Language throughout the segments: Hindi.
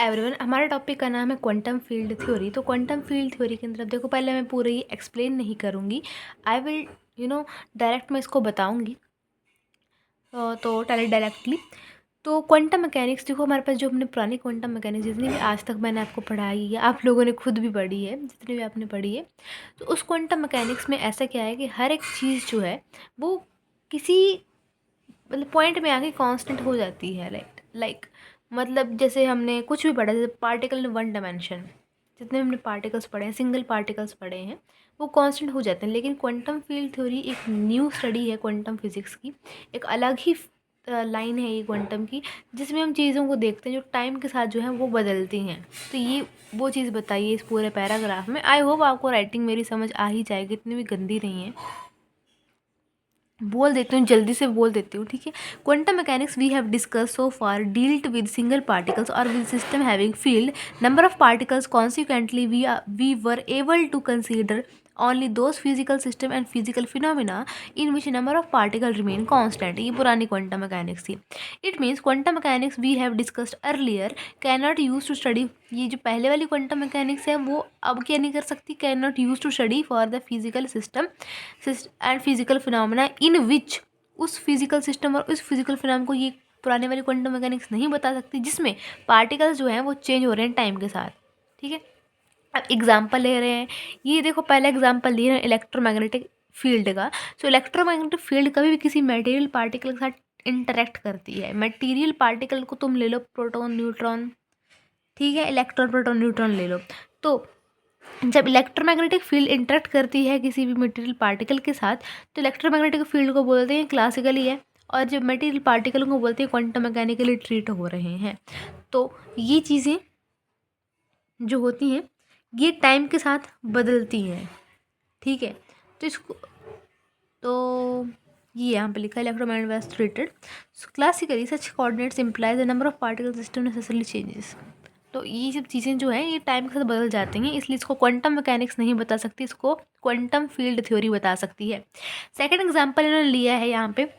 एवरीवन, हमारे टॉपिक का नाम है क्वांटम फील्ड थ्योरी। तो क्वांटम फील्ड थ्योरी के अंदर देखो, पहले मैं पूरी एक्सप्लेन नहीं करूँगी। आई विल डायरेक्ट मैं इसको बताऊँगी। तो डायरेक्टली तो क्वांटम मैकेनिक्स देखो, हमारे पास जो हमने पुरानी क्वांटम मैकेनिक्स जितनी भी आज तक मैंने आपको पढ़ाई है, आप लोगों ने खुद भी पढ़ी है, जितनी भी आपने पढ़ी है, तो उस क्वांटम मैकेनिक्स में ऐसा क्या है कि हर एक चीज़ जो है वो किसी मतलब पॉइंट में आके कांस्टेंट हो जाती है। लाइक मतलब जैसे हमने कुछ भी पढ़ा, जैसे पार्टिकल इन वन डायमेंशन, जितने हमने पार्टिकल्स पढ़े हैं, सिंगल पार्टिकल्स पढ़े हैं, वो कांस्टेंट हो जाते हैं। लेकिन क्वांटम फील्ड थ्योरी एक न्यू स्टडी है क्वांटम फिजिक्स की, एक अलग ही लाइन है ये क्वांटम की, जिसमें हम चीज़ों को देखते हैं जो टाइम के साथ जो है वो बदलती हैं। तो ये वो चीज़ बताइए इस पूरे पैराग्राफ में। आई होप आपको राइटिंग मेरी समझ आ ही जाएगी, इतनी भी गंदी नहीं है। बोल देती हूँ, जल्दी से बोल देती हूँ, ठीक है। Quantum mechanics we have discuss so far dealt with single particles और with system having field number of particles consequently we were able to consider only those physical system and physical phenomena in which number of particles remain constant। ये पुरानी क्वांटम मैकेनिक्स थी। It means quantum mechanics we have discussed earlier can not use to study, ये जो पहले वाली क्वांटम मैकेनिक्स है वो अब क्या नहीं कर सकती, can not use to study for the physical system and physical phenomena in which, उस फिजिकल सिस्टम और उस फिजिकल फिनोमेना को ये पुराने वाली क्वांटम मैकेनिक्स नहीं बता सकती, जिसमें पार्टिकल्स जो हैं वो चेंज हो रहे हैं टाइम के साथ, ठीक है। अब एग्जाम्पल ले रहे हैं, ये देखो पहला एग्जाम्पल दिए हैं इलेक्ट्रोमैग्नेटिक फील्ड का। सो इलेक्ट्रोमैग्नेटिक फील्ड कभी भी किसी मटेरियल पार्टिकल के साथ इंटरेक्ट करती है। मटेरियल पार्टिकल को तुम ले लो प्रोटॉन न्यूट्रॉन, ठीक है, इलेक्ट्रॉन प्रोटॉन न्यूट्रॉन ले लो। तो जब इलेक्ट्रोमैग्नेटिक फील्ड इंटरेक्ट करती है किसी भी मटेरियल पार्टिकल के साथ, तो इलेक्ट्रोमैग्नेटिक फील्ड को बोलते हैं क्लासिकली है, और जब मटेरियल पार्टिकल को बोलते हैं क्वांटम मैकेनिकली ट्रीट हो रहे हैं। तो ये चीज़ें जो होती हैं ये टाइम के साथ बदलती हैं, ठीक है। तो इसको तो ये यहाँ पे लिखा है electromagnetic waves treated classically such coordinates implies the number of particle system necessarily changes. तो ये सब चीज़ें जो हैं ये टाइम के साथ बदल जाती हैं, इसलिए इसको क्वांटम मैकेनिक्स नहीं बता सकती, इसको क्वांटम फील्ड थ्योरी बता सकती है। सेकंड एग्जांपल इन्होंने लिया है यहाँ पे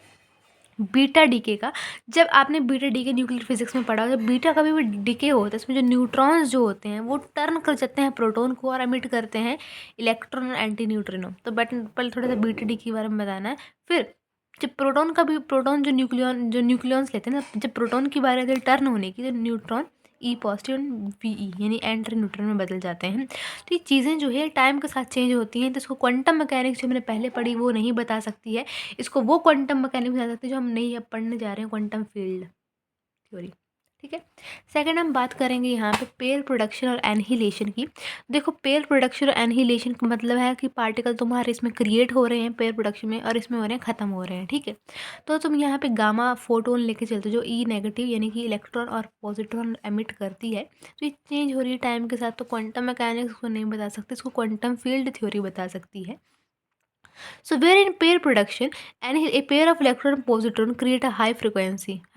बीटा डीके का। जब आपने बीटा डीके न्यूक्लियर फिजिक्स में पढ़ा, जब बीटा कभी भी डीके होता है, इसमें जो न्यूट्रॉन्स जो होते हैं वो टर्न कर जाते हैं प्रोटॉन को और एमिट करते हैं इलेक्ट्रॉन और एंटी न्यूट्रिनो। तो बट पहले थोड़ा सा बीटा डी के बारे में बताना है। फिर जब प्रोटॉन का भी, प्रोटॉन जो न्यूक्लियॉन्स लेते हैं ना, जब प्रोटॉन की बारी आती है टर्न होने की, तो न्यूट्रॉन ई पॉजिटिव वी ई यानी एंटी न्यूट्रॉन में बदल जाते हैं। तो ये चीज़ें जो है टाइम के साथ चेंज होती हैं। तो इसको क्वांटम मैकेनिक्स जो मैंने पहले पढ़ी वो नहीं बता सकती है, इसको वो क्वांटम मैकेनिक्स बता सकती है जो हम नहीं अब पढ़ने जा रहे हैं, क्वांटम फील्ड थ्योरी, ठीक है। सेकंड हम बात करेंगे यहाँ पे पेयर प्रोडक्शन और एनहिलेशन की। देखो पेयर प्रोडक्शन और एनहिलेशन का मतलब है कि पार्टिकल तुम्हारे इसमें क्रिएट हो रहे हैं पेयर प्रोडक्शन में, और इसमें हो रहे हैं ख़त्म हो रहे हैं, ठीक है। तो तुम यहाँ पे गामा फोटोन लेके चलते हो जो ई नेगेटिव यानी कि इलेक्ट्रॉन और पॉजिट्रॉन एमिट करती है। तो ये चेंज हो रही है टाइम के साथ, तो क्वांटम मैकेनिक्स को नहीं बता सकते, इसको क्वांटम फील्ड थ्योरी बता सकती है। So where in pair production, a pair of electron and positron create a high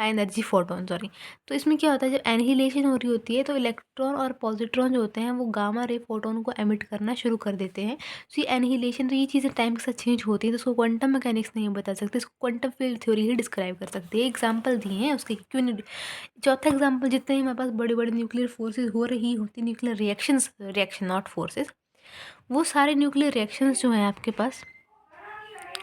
energy photon, sorry। तो इसमें क्या होता है, जब एनहिलेशन हो रही होती है तो इलेक्ट्रॉन और पॉजिट्रॉन जो होते हैं वो गामा रे फोटोन को एमिट करना शुरू कर देते हैं। सो ये एनहिलेशन, तो ये चीज़ें टाइम के साथ चेंज होती है, तो उसको क्वांटम मैकेनिक्स नहीं बता सकते, इसको क्वांटम फील्ड थ्योरी ही डिस्क्राइब कर सकती है। एग्जाम्पल दिए हैं उसके, क्यों नहीं। चौथा एग्जाम्पल, जितने ही हमारे पास बड़े बड़े न्यूक्लियर फोर्सेज हो रही होती, न्यूक्लियर रिएक्शन नॉट फोर्सेज, वो सारे न्यूक्लियर रिएक्शंस जो हैं आपके पास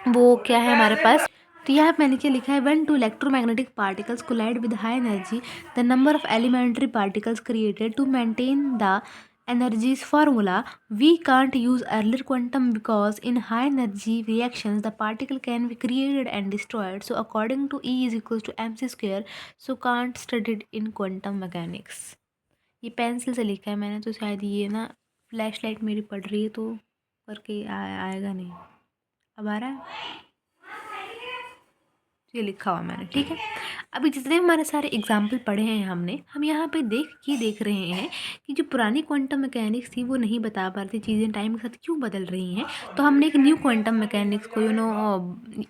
वो क्या है हमारे पास। तो यहाँ पे मैंने क्या लिखा है, when two electromagnetic particles collide with high energy the number of elementary particles created to maintain the energies formula we can't use earlier quantum because in high energy reactions the particle can be created and destroyed, so according to E is equals to mc square, so can't studied in quantum mechanics। ये पेंसिल से लिखा है मैंने, तो शायद ये ना फ्लैश लाइट मेरी पड़ रही है तो करके आएगा नहीं। अब आ रहा है, ये लिखा हुआ मैंने, ठीक है। अभी जितने हमारे सारे एग्जाम्पल पढ़े हैं हमने, हम यहाँ पे देख रहे हैं कि जो पुरानी क्वांटम मैकेनिक्स थी वो नहीं बता पा रही थी चीज़ें टाइम के साथ क्यों बदल रही हैं। तो हमने एक न्यू क्वांटम मैकेनिक्स को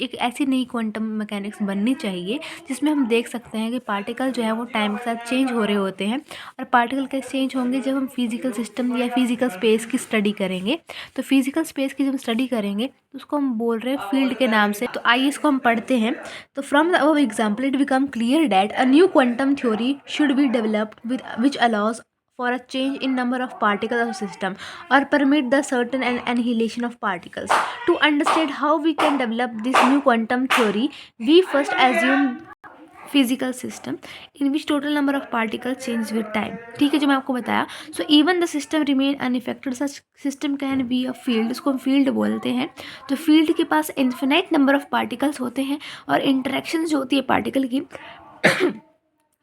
एक ऐसी नई क्वांटम मैकेनिक्स बननी चाहिए जिसमें हम देख सकते हैं कि पार्टिकल जो है वो टाइम के साथ चेंज हो रहे होते हैं। और पार्टिकल कैसे चेंज होंगे, जब हम फिजिकल सिस्टम या फिजिकल स्पेस की स्टडी करेंगे। तो फिजिकल स्पेस की जब हम स्टडी करेंगे तो उसको हम बोल रहे हैं फील्ड के नाम से। तो आइए इसको हम पढ़ते हैं। तो from the above example it become clear that a new quantum theory should be developed which allows for a change in number of particles of system or permit the certain annihilation of particles. To understand how we can develop this new quantum theory, we first assume physical system in which total number of particle change with time. ठीक है, जो मैं आपको बताया. So even the system remain unaffected. Such system can be a field, इसको हम फील्ड बोलते हैं. तो फील्ड के पास इन्फिनाइट नंबर ऑफ पार्टिकल्स होते हैं और इंटरेक्शन जो होती है पार्टिकल की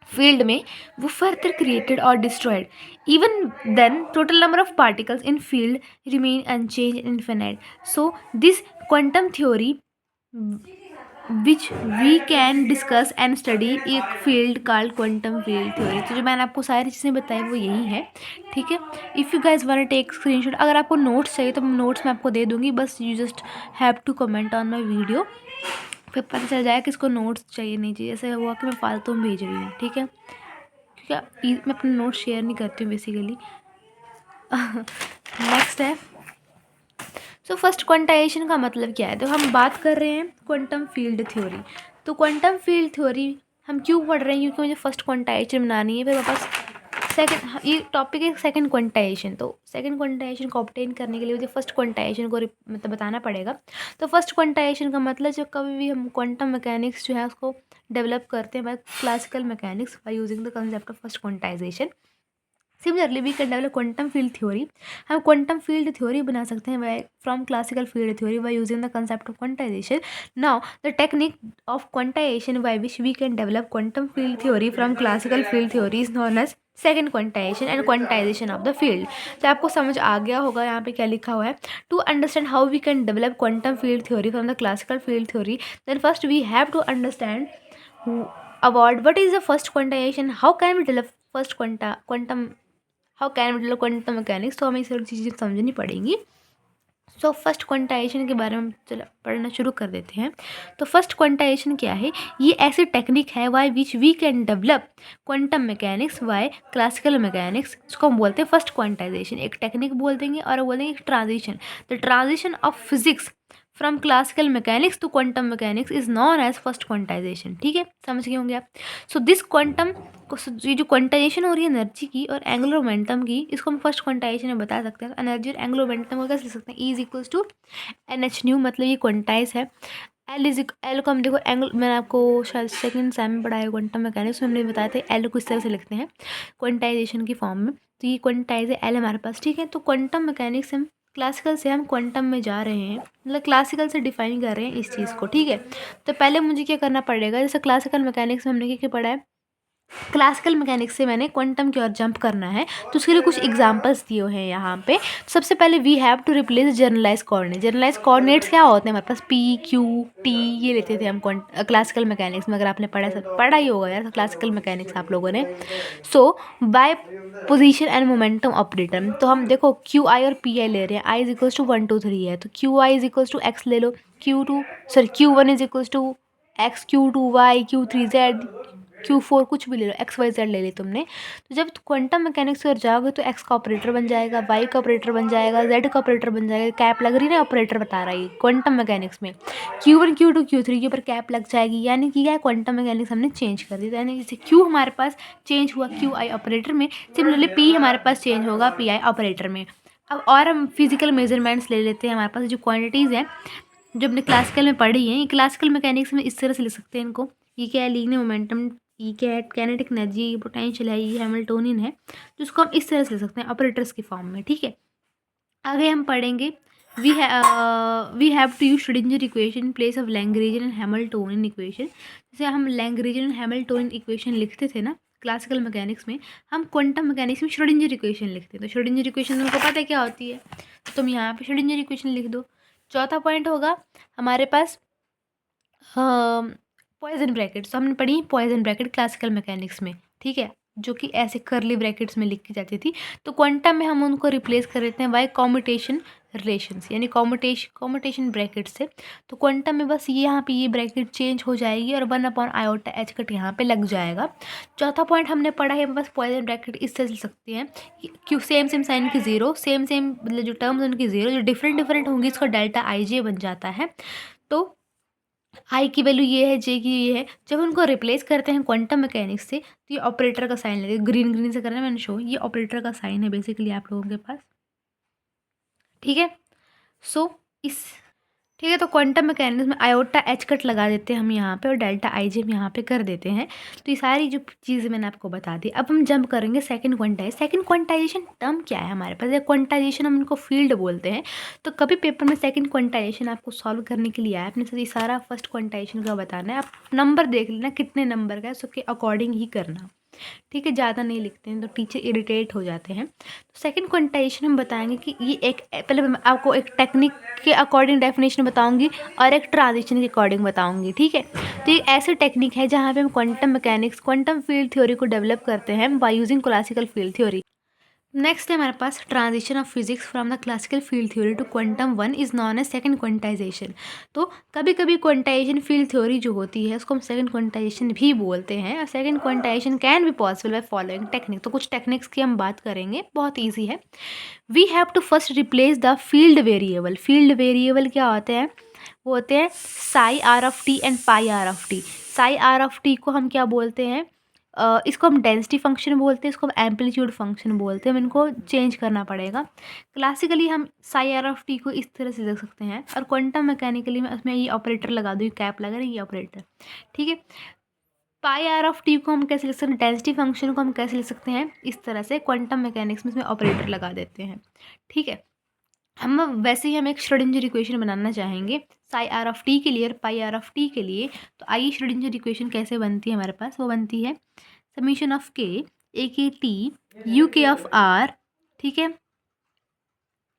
फील्ड में वो फर्दर क्रिएटेड और destroyed. Even then total number of particles in field remain unchange infinite. So this quantum theory which we can discuss and study एक field called quantum field theory. तो जो मैंने आपको सारी चीज़ें बताई वो यही है. ठीक है, if you guys want take screenshot, अगर आपको नोट्स चाहिए तो नोट्स मैं आपको दे दूँगी. बस you just have to comment on my video, फिर पता चल जाए किसको नोट्स चाहिए नहीं चाहिए. ऐसा हुआ कि मैं फालतू में भेज रही हूँ. ठीक है, क्योंकि मैं अपने नोट्स शेयर नहीं करती हूँ बेसिकली. नेक्स्ट है, सो फर्स्ट क्वांटाइजेशन का मतलब क्या है. तो हम बात कर रहे हैं क्वांटम फील्ड थ्योरी. तो क्वांटम फील्ड थ्योरी हम क्यों पढ़ रहे हैं, क्योंकि मुझे फर्स्ट क्वांटाइजेशन बनानी है. फिर मेरे पास सेकंड, ये टॉपिक है सेकंड क्वांटाइजेशन. तो सेकंड क्वांटाइजेशन को ऑब्टेन करने के लिए मुझे फर्स्ट क्वांटाइजेशन को मतलब बताना पड़ेगा. तो फर्स्ट क्वांटाइजेशन का मतलब जब कभी भी हम क्वांटम मैकेनिक्स जो है उसको डेवलप करते हैं by classical mechanics by using the concept of first quantization. Similarly we can develop quantum field theory. हम क्वांटम फील्ड थ्योरी बना सकते हैं by from classical field theory by using the concept of quantization. Now the technique of quantization by which we can develop quantum field theory from classical field theory is known as second quantization and quantization of the field. तो आपको समझ आ गया होगा यहाँ पे क्या लिखा हुआ है. To understand how we can develop quantum field theory from the classical field theory, then first we have to understand about what is the first quantization, how can we develop first quantum how can we develop quantum mechanics. तो हमें ये सारी चीज़ें समझनी पड़ेंगी. सो फर्स्ट क्वांटाइजेशन के बारे में चलो पढ़ना शुरू कर देते हैं. तो फर्स्ट क्वांटाइजेशन क्या है, ये ऐसी टेक्निक है by which we can develop quantum mechanics by classical mechanics. इसको हम बोलते हैं फर्स्ट क्वांटाइजेशन. एक टेक्निक बोल देंगे और बोल देंगे transition. The transition of physics from classical mechanics to quantum mechanics is known as first quantization. ठीक है, समझ गए होंगे आप. सो दिस क्वांटम, ये जो क्वांटाइजेशन हो रही है एनर्जी की और एंगुलर मोमेंटम की, इसको हम फर्स्ट क्वांटाइजेशन में बता सकते हैं. एनर्जी और एंगुलर मोमेंटम को कैसे लिख सकते हैं, E is equals to n h nu, मतलब ये क्वांटाइज है. एल को हम देखो एंगल, मैंने आपको शायद सेकंड सेम में पढ़ाया क्वांटम मैकेनिक्स में, हमने बताया था एल को इस तरह से लिखते हैं क्वांटाइजेशन की फॉर्म में. तो ये क्वांटाइज है एल हमारे पास. ठीक है, तो क्वांटम मैकेनिक्स हम क्लासिकल से हम क्वांटम में जा रहे हैं, मतलब क्लासिकल से डिफाइन कर रहे हैं इस चीज़ को. ठीक है, तो पहले मुझे क्या करना पड़ेगा, जैसे क्लासिकल मैकेनिक्स में हमने क्या क्या पढ़ा है, क्लासिकल मैकेनिक्स से मैंने क्वांटम की ओर जंप करना है. तो उसके लिए कुछ एग्जांपल्स दिए हैं यहाँ पे. सबसे पहले we have to replace generalize coordinate. Generalize coordinates क्या होते हैं हमारे पास, पी क्यू टी, ये लेते थे हम क्लासिकल मैकेनिक्स में. अगर आपने पढ़ा ही होगा यार क्लासिकल मैकेनिक्स आप लोगों ने. So by position and momentum operator, तो हम देखो क्यू आई और पी आई ले रहे हैं. आई इज इक्वल्स टू 1 2 3 है, तो q i is equals to x ले लो, Q1 is equals to x, Q2 y, Q3 z, Q4 कुछ भी ले लो, एक्स वाई जेड ले ली तुमने. तो जब क्वांटम मैकेनिक्स पर जाओगे तो एक्स का ऑपरेटर बन जाएगा, वाई का ऑपरेटर बन जाएगा, जेड का ऑपरेटर बन जाएगा. कैप लग रही है ना, ऑपरेटर बता रहा है क्वांटम मैकेनिक्स में. Q1 Q2 Q3 के ऊपर कैप लग जाएगी, यानी कि क्या है, क्वांटम मैकेनिक्स हमने चेंज कर दिया. यानी जैसे Q हमारे पास चेंज हुआ क्यू आई ऑपरेटर में, सिमिलरली P हमारे पास चेंज होगा पी आई ऑपरेटर में. अब और हम फिजिकल मेजरमेंट्स ले लेते हैं. हमारे पास जो क्वान्टिटीज़ हैं जो हमने क्लासिकल में पढ़ी हैं, ये क्लासिकल मैकेनिक्स में इस तरह से लिख सकते हैं इनको. ये क्या है, लीनियर मोमेंटम, ये क्या है, काइनेटिक एनर्जी, पोटेंशियल है, ये हैमिल्टोनियन है. तो इसको हम इस तरह से लिख सकते हैं ऑपरेटर्स की फॉर्म में. ठीक है, आगे हम पढ़ेंगे we have to use Schrodinger equation in place of Lagrangian and Hamiltonian equation. जैसे हम लैग्रेंजियन एंड हैमिल्टोनियन इक्वेशन लिखते थे ना क्लासिकल मैकेनिक्स में, हम क्वांटम मैकेनिक्स में श्रोडिंगर इक्वेशन लिखते हैं. तो श्रोडिंगर इक्वेशन तुमको पता है क्या होती है, तो तुम यहाँ पे श्रोडिंगर इक्वेशन लिख दो. चौथा पॉइंट होगा हमारे पास पॉइजन ब्रैकेट्स. तो हमने पढ़ी पॉइजन ब्रैकेट क्लासिकल मैकेनिक्स में. ठीक है, जो कि ऐसे करली ब्रैकेट्स में लिखी जाती थी. तो क्वांटम में हम उनको रिप्लेस कर देते हैं बाय कॉम्यूटेशन रिलेशंस, यानी कॉम्यूटेशन ब्रैकेट से. तो क्वांटम में बस ये यहाँ पे ये ब्रैकेट चेंज हो जाएगी और 1/आयोटा एच कट यहाँ पे लग जाएगा. चौथा पॉइंट हमने पढ़ा है बस पॉइजन ब्रैकेट इससे लिख सकते हैं क्यों, सेम साइन की जीरो, सेम मतलब जो टर्म्स उनकी जीरो, जो डिफरेंट होंगी इसका डेल्टा आई जे बन जाता है. तो आई की वैल्यू ये है, जे की ये है। जब उनको रिप्लेस करते हैं क्वांटम मैकेनिक्स से तो ये ऑपरेटर का साइन लगेगा, ग्रीन ग्रीन से करना मैंने शो, ये ऑपरेटर का साइन है बेसिकली आप लोगों के पास, ठीक है। सो इस ठीक है, तो क्वांटम मैकेनिक्स में आयोटा एच कट लगा देते हैं हम यहाँ पे और डेल्टा आई जे हम यहाँ पे कर देते हैं। तो ये सारी जो चीज़ें मैंने आपको बता दी। अब हम जंप करेंगे सेकंड क्वांटाइजेशन टर्म क्या है हमारे पास, क्वांटाइजेशन हम इनको फील्ड बोलते हैं। तो कभी पेपर में सेकंड क्वांटाइजेशन आपको सॉल्व करने के लिए आया, अपने साथ ये सारा फर्स्ट क्वांटाइजेशन का बताना है। आप नंबर देख लेना कितने नंबर का है, उसके अकॉर्डिंग ही करना, ठीक है। ज़्यादा नहीं लिखते हैं तो टीचर इरिटेट हो जाते हैं। तो सेकंड क्वांटाइजेशन हम बताएंगे कि ये एक, पहले मैं आपको एक टेक्निक के अकॉर्डिंग डेफिनेशन बताऊंगी और एक ट्रांजिशन के अकॉर्डिंग बताऊंगी, ठीक है। तो ये ऐसी टेक्निक है जहाँ पे हम quantum mechanics, quantum field theory को डेवलप करते हैं by using classical field theory. Next है हमारे पास transition of physics from the classical field theory to quantum one is known as second quantisation. तो कभी कभी क्वांटाइजेशन फील्ड थ्योरी जो होती है उसको हम सेकंड क्वांटाइजेशन भी बोलते हैं, और second quantization can be possible by following technique. तो कुछ टेक्निक्स की हम बात करेंगे, बहुत ईजी है। We have to first replace the field variable. Field variable क्या होते हैं, वो होते हैं psi r of t and pi r of t. Psi r of t को हम क्या बोलते हैं, इसको हम डेंसिटी फंक्शन बोलते हैं, इसको हम एम्पलीट्यूड फंक्शन बोलते हैं। हम इनको चेंज करना पड़ेगा। क्लासिकली हम साई आर ऑफ टी को इस तरह से देख सकते हैं, और क्वांटम मैकेनिकली में उसमें ये ऑपरेटर लगा दूँ, कैप लगा रही ये ऑपरेटर, ठीक है। पाई आर ऑफ टी को हम कैसे लिख सकते हैं, डेंसिटी फंक्शन को हम कैसे लिख सकते हैं, इस तरह से क्वांटम मैकेनिक्स में इसमें ऑपरेटर लगा देते हैं, ठीक है। हम वैसे ही हम एक श्रोडिंगर इक्वेशन बनाना चाहेंगे साई आर ऑफ टी के लिए और पाई आर ऑफ टी के लिए। तो आइए श्रोडिंगर इक्वेशन कैसे बनती है हमारे पास, वो बनती है समीशन ऑफ के ए के टी यू के ऑफ आर, ठीक है,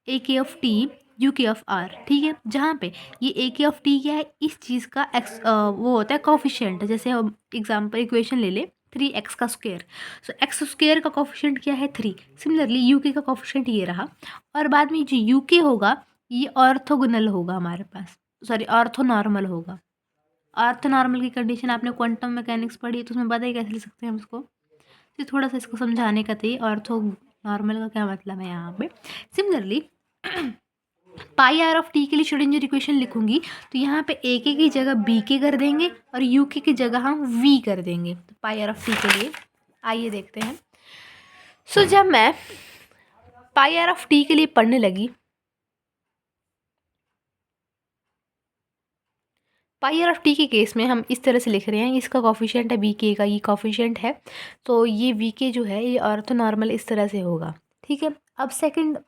ए के ऑफ टी यू के ऑफ आर, ठीक है। जहाँ पे ये ए के ऑफ टी क्या है, इस चीज़ का एक्स वो होता है कॉफिशिएंट। जैसे हम एग्जाम्पल इक्वेशन ले ले 3x का स्क्वायर, सो एक्स स्क्वायर का कॉफिशिएंट क्या है 3। सिमिलरली यू के का कॉफिशिएंट ये रहा, और बाद में जो यू के होगा ये ऑर्थोगोनल होगा हमारे पास, सॉरी ऑर्थो नॉर्मल होगा। ऑर्थो नॉर्मल की कंडीशन आपने क्वांटम मैकेनिक्स पढ़ी है तो उसमें पता ही कैसे लिख सकते हैं हम इसको, तो थोड़ा सा इसको समझाने का था। ऑर्थो नॉर्मल का क्या मतलब है यहाँ पे। Similarly pi r of t के लिए श्रोडिंगर इक्वेशन लिखूंगी तो यहाँ पे ए के की जगह बी के कर देंगे और यू के की जगह हम वी कर देंगे, तो पाई आर ऑफ टी के लिए। आइए देखते हैं। सो जब मैं पाई आर ऑफ टी के लिए पढ़ने लगी, पाई आर ऑफ टी के केस में हम इस तरह से लिख रहे हैं, इसका कॉफिशिएंट है बी के का, ये कॉफिशिएंट है, तो ये वी के जो है ये ऑर्थो नॉर्मल इस तरह से होगा, ठीक है। अब सेकंड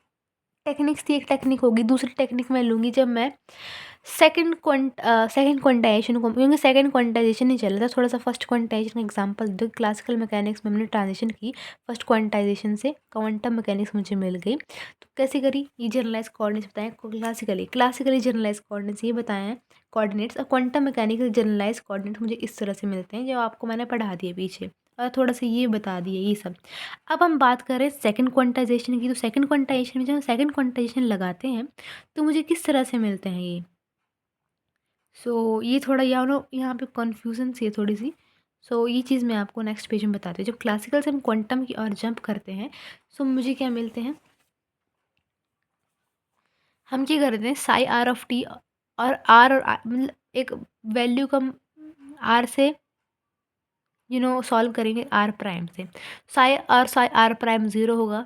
टेक्निक्स थी, एक टेक्निक होगी, दूसरी टेक्निक मैं लूँगी जब मैं सेकंड क्वांटाइजेशन को, क्योंकि सेकंड क्वांटाइजेशन नहीं चल रहा था, थोड़ा सा फर्स्ट क्वांटाइजेशन का एग्जांपल दो। क्लासिकल मैकेनिक्स में हमने ट्रांजिशन की, फर्स्ट क्वांटाइजेशन से क्वांटम मैकेनिक्स मुझे मिल गई। तो कैसे करी, ये जनरलाइज कोऑर्डिनेट्स बताएं, क्लासिकली जनरलाइज कोऑर्डिनेट्स ये बताए हैं कोऑर्डिनेट्स, और क्वांटम मैकेनिकल जनरलाइज कोऑर्डिनेट्स मुझे इस तरह से मिलते हैं जो आपको मैंने पढ़ा दिए पीछे, और थोड़ा सा ये बता दिए ये सब। अब हम बात करें सेकंड क्वांटाइजेशन की, तो सेकंड क्वांटाइजेशन में जब हम सेकंड क्वांटाइजेशन लगाते हैं तो मुझे किस तरह से मिलते हैं ये। सो ये थोड़ा यहाँ पे कन्फ्यूजन सी है थोड़ी सी। सो ये चीज़ मैं आपको नेक्स्ट पेज में बताती हूँ। जब क्लासिकल से हम क्वांटम की ओर जंप करते हैं सो मुझे क्या मिलते हैं, हम क्या करते हैं साई आर ऑफ टी और आर और मतलब एक वैल्यू का आर से सॉल्व करेंगे आर प्राइम से। साई आर प्राइम ज़ीरो होगा,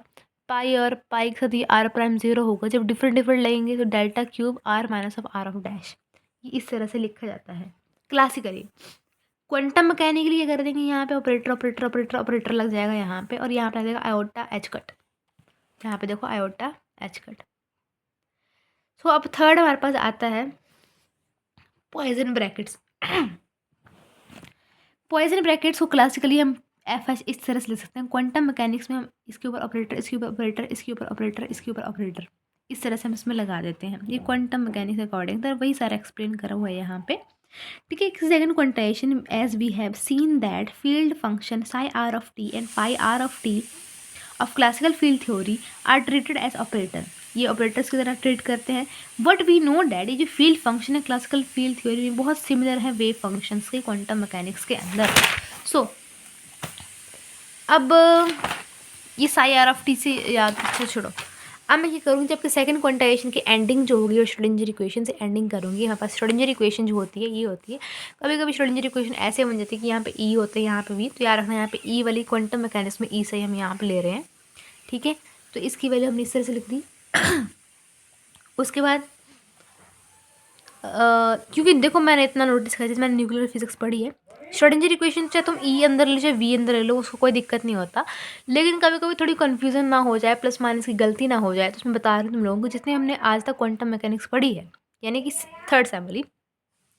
पाई और पाई के साथ ये आर प्राइम ज़ीरो होगा। जब डिफरेंट डिफरेंट लगेंगे तो delta cube r minus of r of dash, ये इस तरह से लिखा जाता है क्लासिकली। क्वांटम मैकेनिकली ये कर देंगे, यहाँ पे ऑपरेटर ऑपरेटर ऑपरेटर ऑपरेटर लग जाएगा यहाँ पे, और यहाँ पे आ जाएगा आयोटा एच कट, यहाँ पे देखो आयोटा एच कट। सो अब थर्ड हमारे पास आता है पॉइजन ब्रैकेट्स। पॉइजन ब्रैकेट्स को क्लासिकली हम एफ एच इस तरह से लिख सकते हैं, क्वांटम मैकेनिक्स में हम इसके ऊपर ऑपरेटर, इसके ऊपर ऑपरेटर, इसके ऊपर ऑपरेटर, इसके ऊपर ऑपरेटर, इस तरह से हम इसमें लगा देते हैं। ये क्वांटम मैकेनिक्स के अकॉर्डिंग तो वही सारा एक्सप्लेन करा हुआ है यहाँ पे, ठीक है। Second quantization as we have seen that field function psi r of t and pi r of t of classical field theory are treated as operator, ये ऑपरेटर्स की तरह ट्रीट करते हैं। बट वी नो डैट ये जो फील्ड फंक्शन है क्लासिकल फील्ड थ्योरी में बहुत सिमिलर है वेव फंक्शंस के क्वांटम मैकेनिक्स के अंदर। सो अब ये साई आर ऑफ टी से याद छोड़ो, अब मैं क्या करूँगी, जबकि सेकंड क्वांटाइजेशन की एंडिंग जो होगी और श्रोडिंगर इक्वेशन से एंडिंग करूँगी। हमारे पास श्रोडिंगर इक्वेशन जो होती है ये होती है। कभी कभी श्रोडिंगर इक्वेशन ऐसे बन जाती है कि यहाँ पे ई होते हैं, यहाँ पे वी, तो याद रखना यहाँ पे ई वाली क्वांटम मैकेनिक्स में ई से हम यहाँ पे ले रहे हैं, ठीक है। तो इसकी वैल्यू हमने इस तरह से लिख दी। उसके बाद क्योंकि देखो मैंने इतना नोटिस किया, जैसे मैंने न्यूक्लियर फिजिक्स पढ़ी है, श्रोडिंगर इक्वेशन चाहे तुम ई अंदर ले चाहे वी अंदर ले लो, उसको कोई दिक्कत नहीं होता। लेकिन कभी कभी थोड़ी कन्फ्यूजन ना हो जाए, प्लस माइनस की गलती ना हो जाए, तो उसमें बता रही हूँ तुम लोगों को, जितने हमने आज तक क्वांटम मैकेनिक्स पढ़ी है, यानी कि थर्ड असेंबली,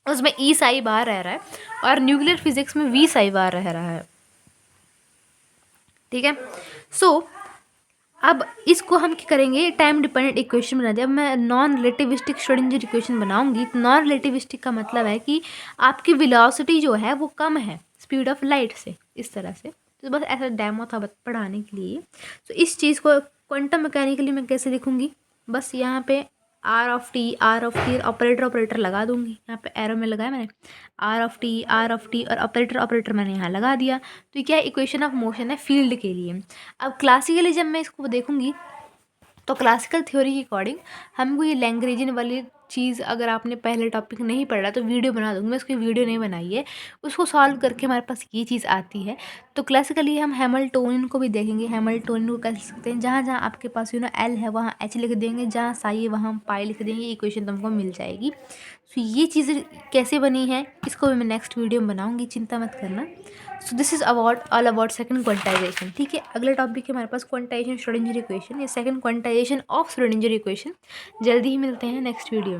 उसमें ई साई बाहर रह रहा है और न्यूक्लियर फिजिक्स में वी साई बाहर रह रहा है, ठीक है। सो अब इसको हम क्या करेंगे, टाइम डिपेंडेंट इक्वेशन बना दिया। अब मैं नॉन रिलेटिविस्टिक श्रोडिंगर इक्वेशन बनाऊंगी। तो नॉन रिलेटिविस्टिक का मतलब है कि आपकी वेलोसिटी जो है वो कम है स्पीड ऑफ लाइट से, इस तरह से। तो बस ऐसा डेमो था पढ़ाने के लिए। तो इस चीज़ को क्वांटम मैकेनिकली मैं कैसे लिखूंगी, बस यहाँ पे आर ऑफ टी ऑपरेटर लगा दूंगी। यहाँ पे एरो में लगाया मैंने आर ऑफ टी और ऑपरेटर मैंने यहाँ लगा दिया। तो ये क्या है, इक्वेशन ऑफ मोशन है फील्ड के लिए। अब क्लासिकली जब मैं इसको देखूंगी तो क्लासिकल थ्योरी के अकॉर्डिंग हमको ये लैग्रेंजियन वाली चीज़, अगर आपने पहले टॉपिक नहीं पढ़ा तो वीडियो बना दूँगी मैं, उसकी वीडियो नहीं बनाई है, उसको सॉल्व करके हमारे पास ये चीज़ आती है। तो क्लासिकली हम हैमिल्टोनियन को भी देखेंगे। हैमिल्टोनियन को कैसे लिख सकते हैं, जहाँ जहाँ आपके पास एल है वहाँ एच लिख देंगे, जहाँ साई है वहाँ पाई लिख देंगे, इक्वेशन तुमको मिल जाएगी। तो ये चीज़ें कैसे बनी है इसको भी मैं नेक्स्ट वीडियो में बनाऊँगी, चिंता मत करना। So this is all about second quantization, ठीक है। अगला टॉपिक है हमारे पास क्वांटाइजेशन श्रोडिंगर इक्वेशन या second quantization of Schrodinger equation. जल्दी ही मिलते हैं नेक्स्ट वीडियो में।